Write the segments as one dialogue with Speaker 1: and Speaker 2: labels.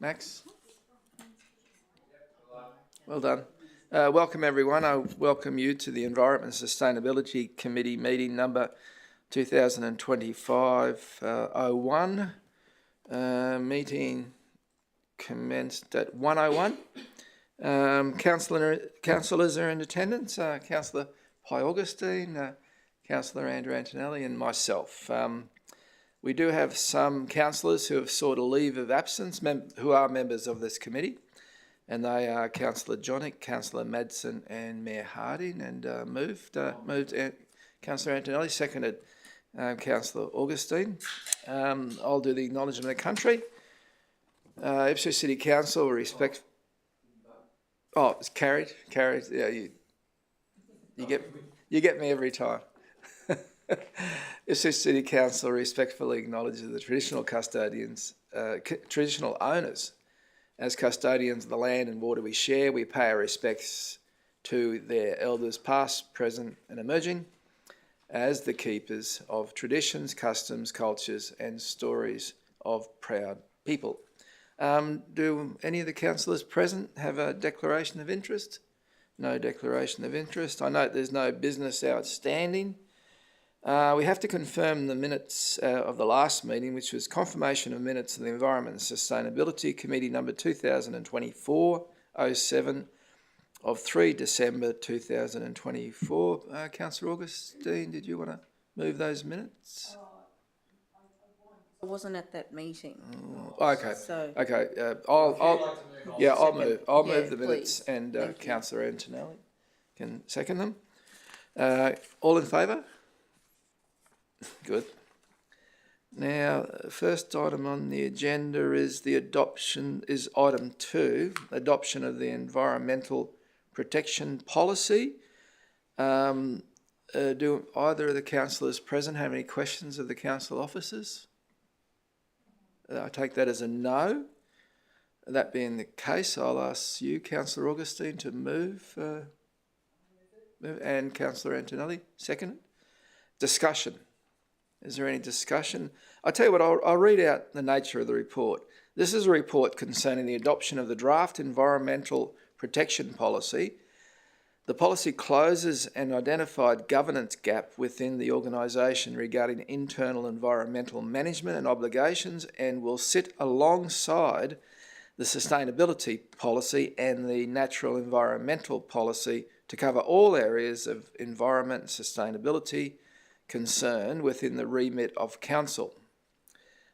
Speaker 1: Max? Well done. Welcome everyone. I welcome you to the Environment and Sustainability Committee meeting number 2025-01. Meeting commenced at 1:01. Councillors are in attendance. Councillor Pi Augustine, Councillor Andrew Antonelli and myself. We do have some councillors who have sought a leave of absence, who are members of this committee, and they are Councillor Johnnick, Councillor Madsen and Mayor Harding, and moved Councillor Antonelli, seconded Councillor Augustine. I'll do the acknowledgement of the country. Ipswich City Council respect... Oh, it's carried. Yeah, you get me every time. Ipswich City Council respectfully acknowledges the traditional custodians, traditional owners, as custodians of the land and water we share. We pay our respects to their elders past, present and emerging, as the keepers of traditions, customs, cultures and stories of proud people. Do any of the councillors present have a declaration of interest? No declaration of interest. I note there's no business outstanding. We have to confirm the minutes of the last meeting, which was confirmation of minutes of the Environment and Sustainability Committee number 2024-07 of 3 December 2024. Councillor Augustine, did you want to move those minutes?
Speaker 2: I wasn't at that meeting.
Speaker 1: Okay.
Speaker 2: So
Speaker 1: okay. I'll move the minutes,
Speaker 2: please.
Speaker 1: and Councillor Antonelli can second them. All in favour? Good. Now, first item on the agenda is item 2, adoption of the environmental protection policy. Do either of the councillors present have any questions of the council officers? I take that as a no. That being the case, I'll ask you, Councillor Augustine, to move and Councillor Antonelli, second. Discussion. Is there any discussion? I'll tell you what, I'll read out the nature of the report. This is a report concerning the adoption of the draft environmental protection policy. The policy closes an identified governance gap within the organisation regarding internal environmental management and obligations, and will sit alongside the sustainability policy and the natural environmental policy to cover all areas of environment and sustainability concern within the remit of Council.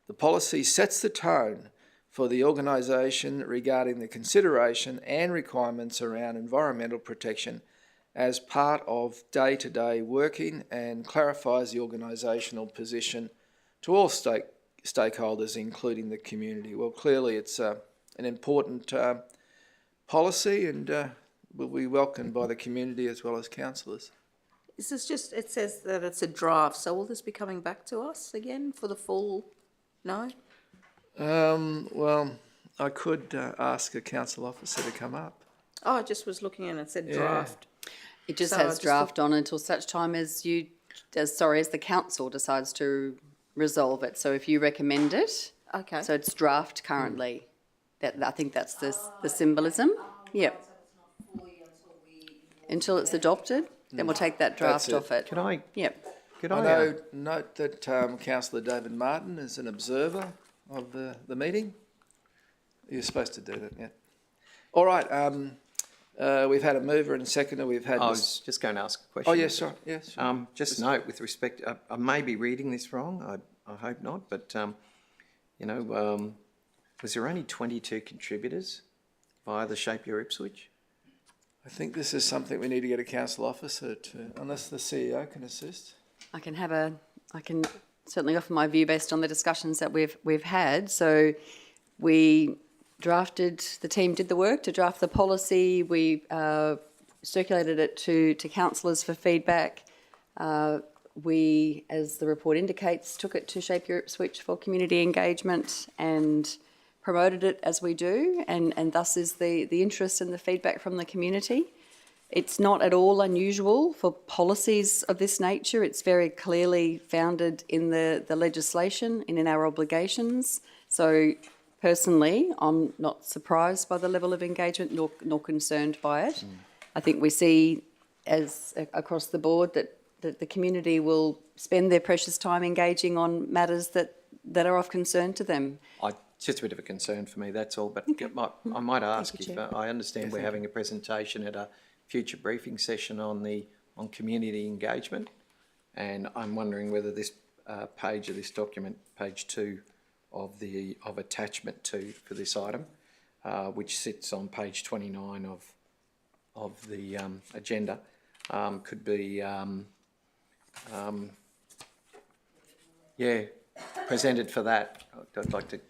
Speaker 1: The policy sets the tone for the organisation regarding the consideration and requirements around environmental protection as part of day-to-day working, and clarifies the organisational position to all stakeholders, including the community. Well, clearly it's an important policy, and will be welcomed by the community as well as councillors.
Speaker 2: Is this just, it says that it's a draft, so will this be coming back to us again for the full, no?
Speaker 1: Well, I could ask a council officer to come up.
Speaker 2: Oh, I just was looking and it said draft.
Speaker 3: It just has draft on until such time as the council decides to resolve it. So if you recommend it,
Speaker 2: okay.
Speaker 3: So it's draft currently. I think that's the symbolism. Yep. Until it's adopted, then we'll take that draft off it.
Speaker 4: Can I?
Speaker 3: Yep.
Speaker 1: I note that Councillor David Martin is an observer of the meeting. You're supposed to do that, yeah. All right. We've had a mover and a seconder. We've had.
Speaker 4: I was just going to ask a question.
Speaker 1: Oh yes, sure. Yes. Sure.
Speaker 4: Just note with respect. I may be reading this wrong. I hope not. But was there only 22 contributors via the Shape Your Ipswich?
Speaker 1: I think this is something we need to get a council officer to, unless the CEO can assist.
Speaker 3: I can certainly offer my view based on the discussions that we've had. So the team did the work to draft the policy. We circulated it to councillors for feedback. We, as the report indicates, took it to Shape Your Ipswich for community engagement and promoted it as we do, and thus is the interest and the feedback from the community. It's not at all unusual for policies of this nature. It's very clearly founded in the legislation and in our obligations. So personally, I'm not surprised by the level of engagement nor concerned by it. I think we see as across the board that the community will spend their precious time engaging on matters that are of concern to them.
Speaker 4: It's just a bit of a concern for me, that's all. But I might ask if I understand we're having a presentation at a future briefing session on community engagement, and I'm wondering whether this page of this document, page 2 of attachment 2 for this item, which sits on page 29 of the agenda, could be presented for that. I'd like to,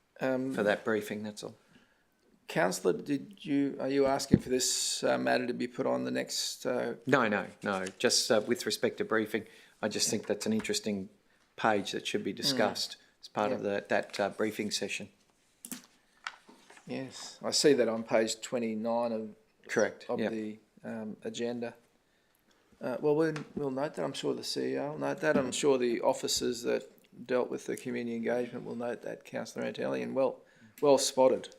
Speaker 4: for that briefing, that's all.
Speaker 1: Councillor, are you asking for this matter to be put on the next?
Speaker 4: No. Just with respect to briefing, I just think that's an interesting page that should be discussed as part of that briefing session.
Speaker 1: Yes, I see that on page 29 of the agenda. Well, we'll note that. I'm sure the CEO will note that. I'm sure the officers that dealt with the community engagement will note that, Councillor Antonelli, and well spotted.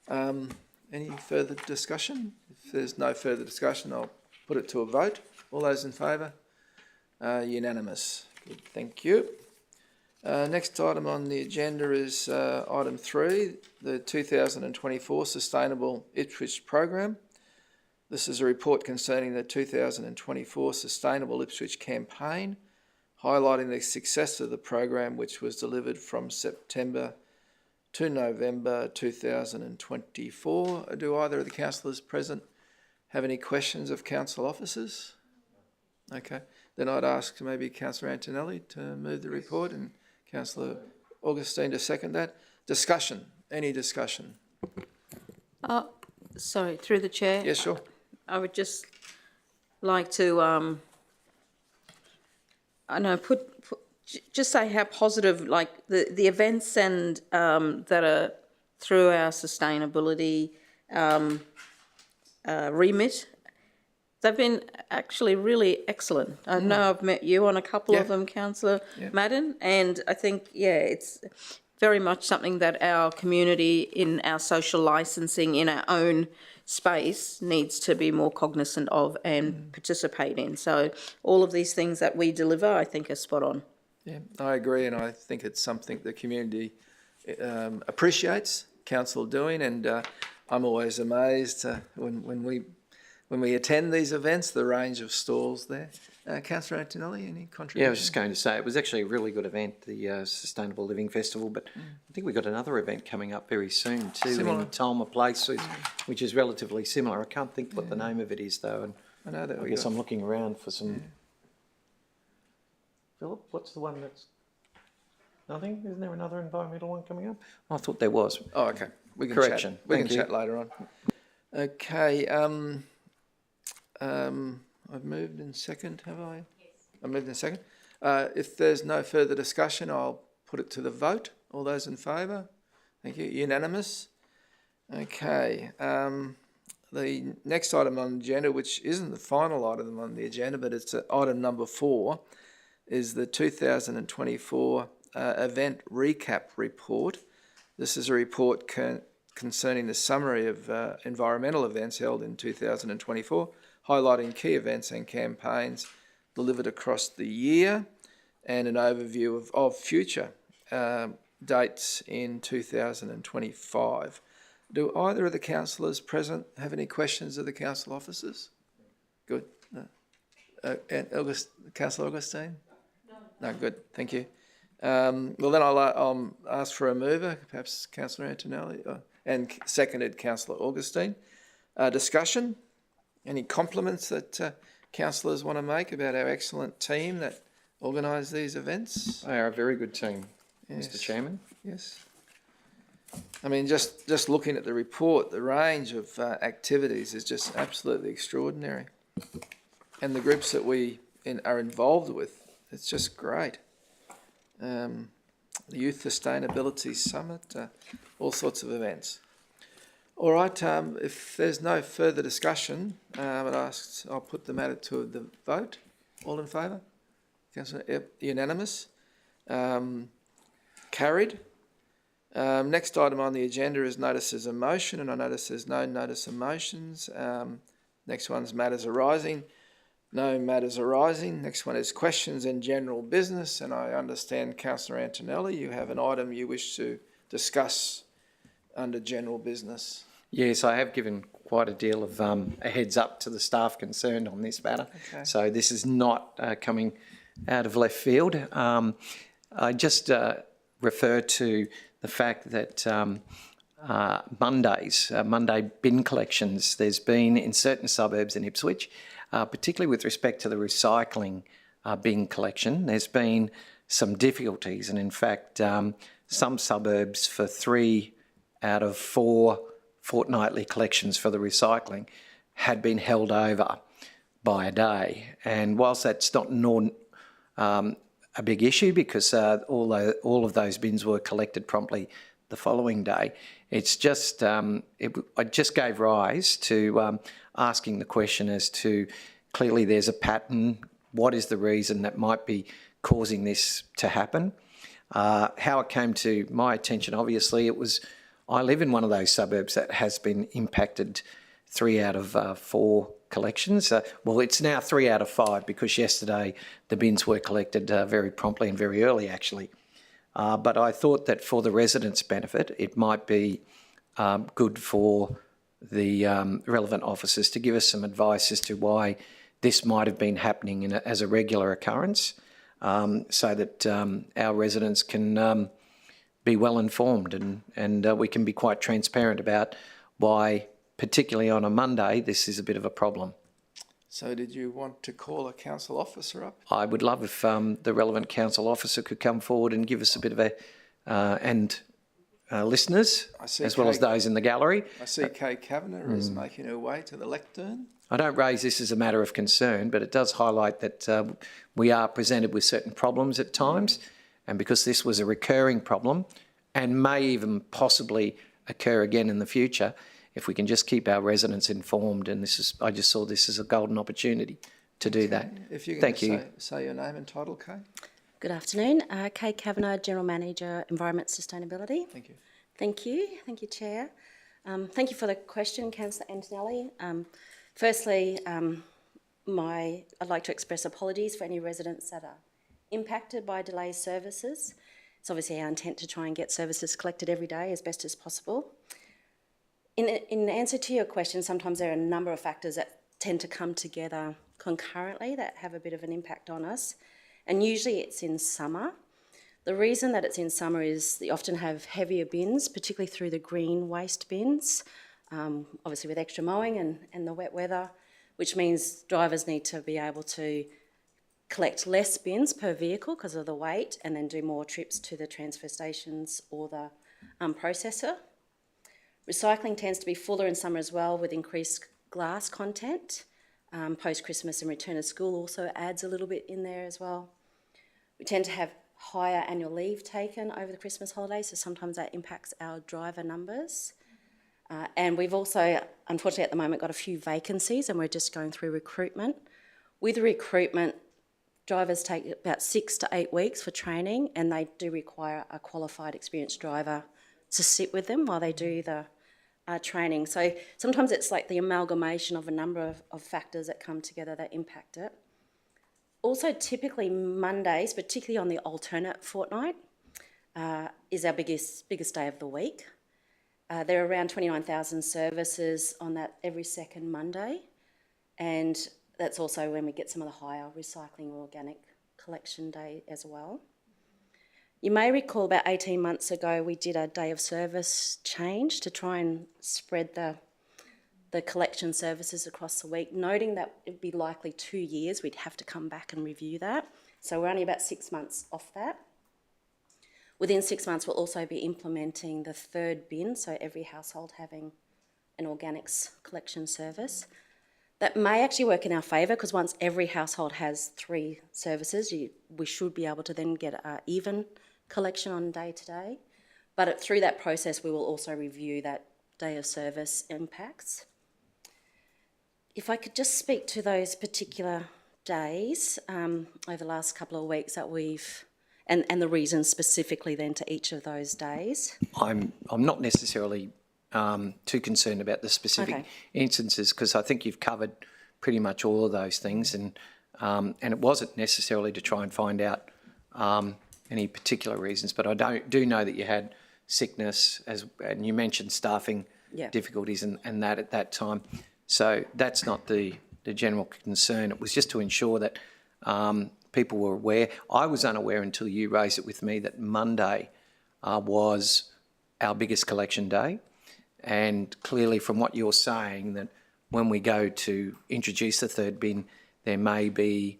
Speaker 1: Any further discussion? If there's no further discussion, I'll put it to a vote. All those in favour? Unanimous. Good, thank you. Next item on the agenda is item 3, the 2024 Sustainable Ipswich Program. This is a report concerning the 2024 Sustainable Ipswich campaign, highlighting the success of the program, which was delivered from September to November 2024. Do either of the councillors present have any questions of council officers? Okay, then I'd ask maybe Councillor Antonelli to move the report and Councillor Augustine to second that. Discussion, any discussion?
Speaker 2: Sorry, through the chair.
Speaker 1: Yes, sure.
Speaker 2: I would just like to, just say how positive, like the events and that are through our sustainability remit, they've been actually really excellent. I know I've met you on a couple of them, Councillor Madden, and I think, it's very much something that our community in our social licensing in our own space needs to be more cognizant of and participate in. So all of these things that we deliver, I think, are spot on.
Speaker 1: Yeah, I agree, and I think it's something the community appreciates council doing, and I'm always amazed when we attend these events, the range of stalls there. Councillor Antonelli, any contribution?
Speaker 4: Yeah, I was just going to say, it was actually a really good event, the Sustainable Living Festival, but I think we've got another event coming up very soon too, in Tolma Place, which is relatively similar. I can't think what the name of it is though, and
Speaker 1: I know that
Speaker 4: I guess I'm looking around for some... Philip, what's the one that's... Nothing? Isn't there another environmental one coming up? I thought there was.
Speaker 1: Oh, okay. We can
Speaker 4: Correction.
Speaker 1: Chat. We can chat later on. Okay. I've moved in second, have I? Yes. I moved in second. If there's no further discussion, I'll put it to the vote. All those in favour? Thank you. Unanimous? Okay. The next item on the agenda, which isn't the final item on the agenda, but it's item number 4, is the 2024 event recap report. This is a report concerning the summary of environmental events held in 2024, highlighting key events and campaigns delivered across the year, and an overview of future dates in 2025. Do either of the councillors present have any questions of the council officers? Good. Councillor Augustine? No, good. Thank you. Well, then I'll ask for a mover, perhaps Councillor Antonelli, and seconded Councillor Augustine. Discussion? Any compliments that councillors want to make about our excellent team that organise these events?
Speaker 4: They are a very good team,
Speaker 1: Yes.
Speaker 4: Mr. Chairman.
Speaker 1: Yes. I mean, just looking at the report, the range of activities is just absolutely extraordinary. And the groups that we are involved with, it's just great. The Youth Sustainability Summit, all sorts of events. All right, if there's no further discussion, I'll put the matter to the vote. All in favour? Councillor, yep, unanimous. Carried. Next item on the agenda is notices of motion, and I notice there's no notice of motions. Next one's matters arising. No matters arising. Next one is questions and general business, and I understand, Councillor Antonelli, you have an item you wish to discuss under general business.
Speaker 4: Yes, I have given quite a deal of a heads up to the staff concerned on this matter.
Speaker 1: Okay.
Speaker 4: So this is not coming out of left field. I just refer to the fact that Monday bin collections, there's been in certain suburbs in Ipswich, particularly with respect to the recycling bin collection, there's been some difficulties. And in fact, some suburbs, for 3 out of 4 fortnightly collections for the recycling, had been held over by a day. And whilst that's not a big issue, because all of those bins were collected promptly the following day, it's just it just gave rise to asking the question as to, clearly there's a pattern. What is the reason that might be causing this to happen? How it came to my attention, obviously, I live in one of those suburbs that has been impacted 3 out of 4 collections. Well, it's now 3 out of 5, because yesterday the bins were collected very promptly and very early, actually. But I thought that for the residents' benefit, it might be good for the relevant officers to give us some advice as to why this might have been happening as a regular occurrence, so that our residents can be well informed, and we can be quite transparent about why, particularly on a Monday, this is a bit of a problem.
Speaker 1: So did you want to call a council officer up?
Speaker 4: I would love if the relevant council officer could come forward and give us a bit of listeners, as well as those in the gallery.
Speaker 1: I see Kay Kavanagh is making her way to the lectern.
Speaker 4: I don't raise this as a matter of concern, but it does highlight that we are presented with certain problems at times, and because this was a recurring problem and may even possibly occur again in the future, if we can just keep our residents informed, and I just saw this as a golden opportunity to do that.
Speaker 1: If you
Speaker 4: Thank
Speaker 1: can
Speaker 4: you.
Speaker 1: say your name and title, Kay.
Speaker 5: Good afternoon. Kay Kavanagh, General Manager, Environment Sustainability.
Speaker 1: Thank you.
Speaker 5: Thank you. Thank you, Chair. Thank you for the question, Councillor Antonelli. Firstly, I'd like to express apologies for any residents that are impacted by delayed services. It's obviously our intent to try and get services collected every day as best as possible. In answer to your question, sometimes there are a number of factors that tend to come together concurrently that have a bit of an impact on us, and usually it's in summer. The reason that it's in summer is they often have heavier bins, particularly through the green waste bins, obviously with extra mowing and the wet weather, which means drivers need to be able to collect less bins per vehicle because of the weight, and then do more trips to the transfer stations or the processor. Recycling tends to be fuller in summer as well, with increased glass content. Post-Christmas and return to school also adds a little bit in there as well. We tend to have higher annual leave taken over the Christmas holidays, so sometimes that impacts our driver numbers. And we've also, unfortunately at the moment, got a few vacancies, and we're just going through recruitment. With recruitment, drivers take about 6 to 8 weeks for training, and they do require a qualified, experienced driver to sit with them while they do the training. So sometimes it's like the amalgamation of a number of factors that come together that impact it. Also, typically Mondays, particularly on the alternate fortnight, is our biggest day of the week. There are around 29,000 services on that every second Monday, and that's also when we get some of the higher recycling or organic collection day as well. You may recall about 18 months ago we did a day of service change to try and spread the collection services across the week, noting that it'd be likely 2 years we'd have to come back and review that. So we're only about 6 months off that. Within 6 months we'll also be implementing the 3rd bin, so every household having an organics collection service. That may actually work in our favour, because once every household has 3 services, we should be able to then get an even collection on day to day. But through that process, we will also review that day of service impacts. If I could just speak to those particular days over the last couple of weeks that and the reasons specifically then to each of those days?
Speaker 4: I'm not necessarily too concerned about the specific
Speaker 5: Okay.
Speaker 4: instances, because I think you've covered pretty much all of those things, and it wasn't necessarily to try and find out any particular reasons, but I do know that you had sickness, and you mentioned staffing
Speaker 5: Yeah.
Speaker 4: difficulties and that at that time. So that's not the general concern. It was just to ensure that people were aware. I was unaware until you raised it with me that Monday was our biggest collection day. And clearly from what you're saying, that when we go to introduce the third bin, there may be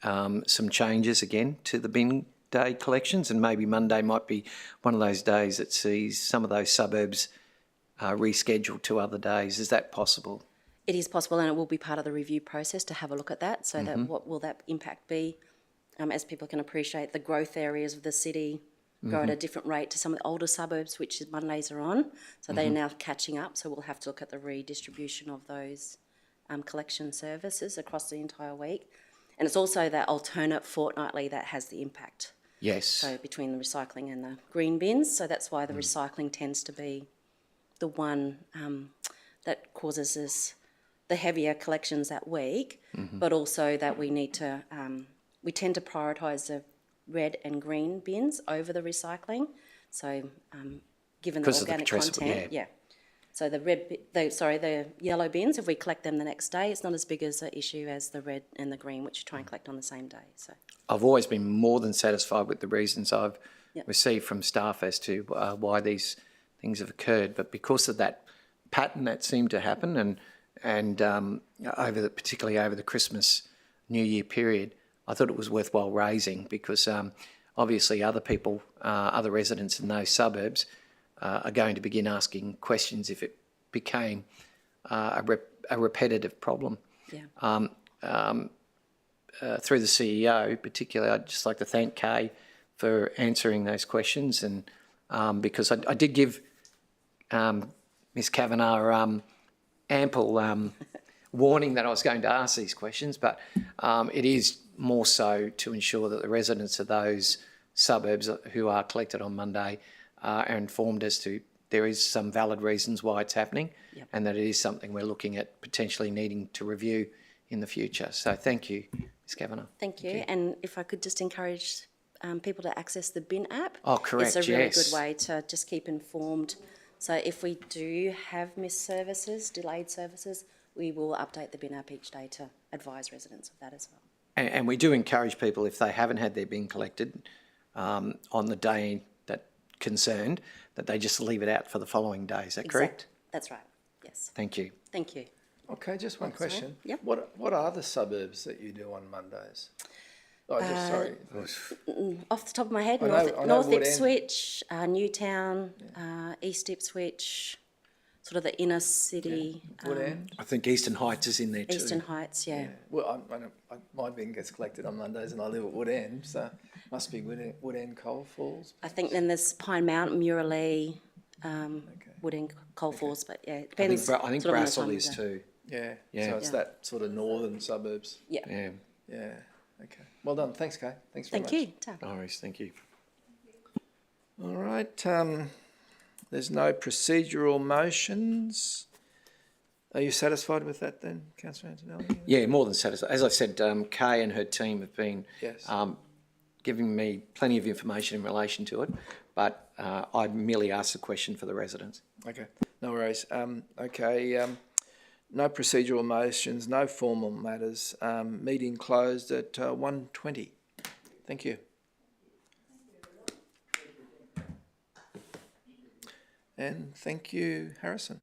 Speaker 4: some changes again to the bin day collections, and maybe Monday might be one of those days that sees some of those suburbs rescheduled to other days. Is that possible?
Speaker 5: It is possible, and it will be part of the review process to have a look at that. So that what will that impact be? As people can appreciate, the growth areas of the city grow at a different rate to some of the older suburbs, which Mondays are on. So they're now catching up. So we'll have to look at the redistribution of those collection services across the entire week. And it's also that alternate fortnightly that has the impact.
Speaker 4: Yes.
Speaker 5: So between the recycling and the green bins. So that's why the recycling tends to be the one that causes us the heavier collections that week, but also that we need to, we tend to prioritise the red and green bins over the recycling. So given the organic content, yeah. So the yellow bins, if we collect them the next day, it's not as big as an issue as the red and the green, which you try and collect on the same day. So
Speaker 4: I've always been more than satisfied with the reasons I've received from staff as to why these things have occurred, but because of that pattern that seemed to happen, and particularly over the Christmas New Year period, I thought it was worthwhile raising, because obviously other people, other residents in those suburbs are going to begin asking questions if it became a repetitive problem.
Speaker 5: yeah,
Speaker 4: Through the CEO particularly, I'd just like to thank Kay for answering those questions, and because I did give Ms Kavanagh ample warning that I was going to ask these questions, but it is more so to ensure that the residents of those suburbs who are collected on Monday are informed as to there is some valid reasons why it's happening, and that it is something we're looking at potentially needing to review in the future. So thank you, Ms Kavanagh.
Speaker 5: thank you. And if I could just encourage people to access the bin app.
Speaker 4: Oh, correct,
Speaker 5: It's a really
Speaker 4: yes.
Speaker 5: good way to just keep informed. So if we do have missed services, delayed services, we will update the bin app each day to advise residents of that as well.
Speaker 4: And we do encourage people, if they haven't had their bin collected on the day that concerned, that they just leave it out for the following day. Is that correct?
Speaker 5: That's right, yes.
Speaker 4: Thank you.
Speaker 5: Thank you.
Speaker 1: Okay, just one question.
Speaker 5: Yep.
Speaker 1: What are the suburbs that you do on Mondays? Oh, just sorry.
Speaker 5: Off the top of my head,
Speaker 1: I know
Speaker 5: North
Speaker 1: Wood End.
Speaker 5: Ipswich, Newtown, East Ipswich, sort of the inner city,
Speaker 1: Wood End.
Speaker 4: I think Eastern Heights is in there too.
Speaker 5: Eastern Heights, yeah.
Speaker 1: Well, my bin gets collected on Mondays, and I live at Wood End, so must be Wood End Coal Falls.
Speaker 5: I think then there's Pine Mountain, Murallee, Wood End, Coal Falls, but yeah, it depends.
Speaker 4: I think
Speaker 5: sort of on the
Speaker 4: Brassel
Speaker 5: time of
Speaker 4: is
Speaker 5: day.
Speaker 4: too.
Speaker 1: Yeah.
Speaker 4: Yeah.
Speaker 1: So it's that sort of northern suburbs.
Speaker 5: Yeah,
Speaker 4: Yeah.
Speaker 1: Yeah. Okay. Well done. Thanks, Kay. Thanks very
Speaker 5: thank
Speaker 1: much.
Speaker 5: you. Ta.
Speaker 4: No worries, thank you.
Speaker 1: All right. There's no procedural motions. Are you satisfied with that then, Councillor Antonelli?
Speaker 4: Yeah, more than satisfied. As I said, Kay and her team have been
Speaker 1: Yes.
Speaker 4: giving me plenty of information in relation to it, but I merely asked the question for the residents.
Speaker 1: Okay. No worries. Okay. No procedural motions, no formal matters. Meeting closed at 1:20. Thank you. And thank you, Harrison.